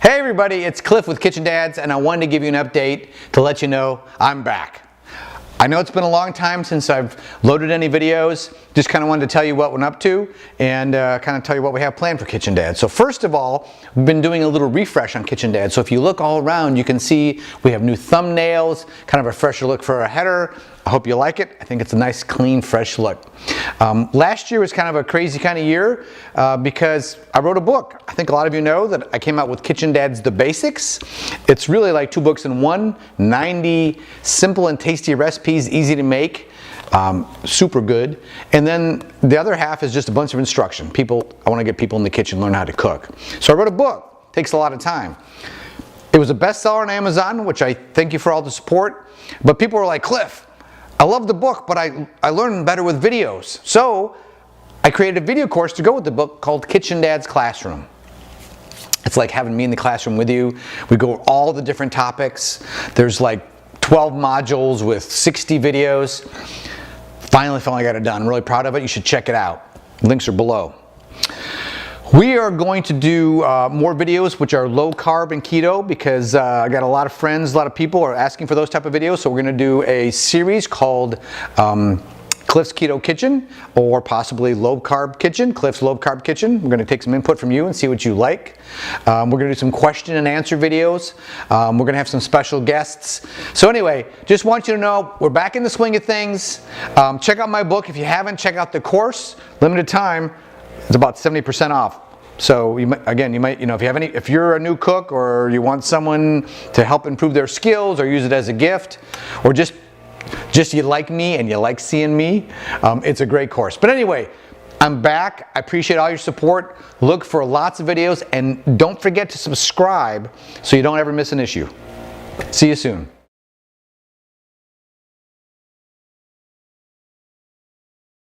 Hey everybody, it's Cliff with Kitchen Dads, and I wanted to give you an update to let you know I'm back. I know it's been a long time since I've loaded any videos. Just kind of wanted to tell you what we're up to and kind of tell you what we have planned for Kitchen Dads. So first of all, we've been doing a little refresh on Kitchen Dads. So if you look all around, you can see we have new thumbnails, kind of a fresher look for our header. I hope you like it. I think it's a nice, clean, fresh look. Last year was kind of a crazy kind of year because I wrote a book. I think a lot of you know that I came out with Kitchen Dads The Basics. It's really like 2 books in one, 90 simple and tasty recipes, easy to make, super good. And then the other half is just a bunch of instruction. I want to get people in the kitchen, learn how to cook. So I wrote a book. Takes a lot of time. It was a bestseller on Amazon, which I thank you for all the support. But people were like, Cliff, I love the book, but I learn better with videos. So I created a video course to go with the book called Kitchen Dad's Classroom. It's like having me in the classroom with you. We go over all the different topics. There's like 12 modules with 60 videos. Finally got it done. I'm really proud of it. You should check it out. Links are below. We are going to do more videos which are low carb and keto because I got a lot of friends, a lot of people are asking for those type of videos. So we're going to do a series called Cliff's Keto Kitchen, or possibly Low Carb Kitchen, Cliff's Low Carb Kitchen. We're going to take some input from you and see what you like. We're going to do some question and answer videos. We're going to have some special guests. So anyway, just want you to know we're back in the swing of things. Check out my book. If you haven't, check out the course. Limited time. It's about 70% off. So if you're a new cook or you want someone to help improve their skills or use it as a gift, or just you like me and you like seeing me, it's a great course. But anyway, I'm back. I appreciate all your support. Look for lots of videos and don't forget to subscribe so you don't ever miss an issue. See you soon.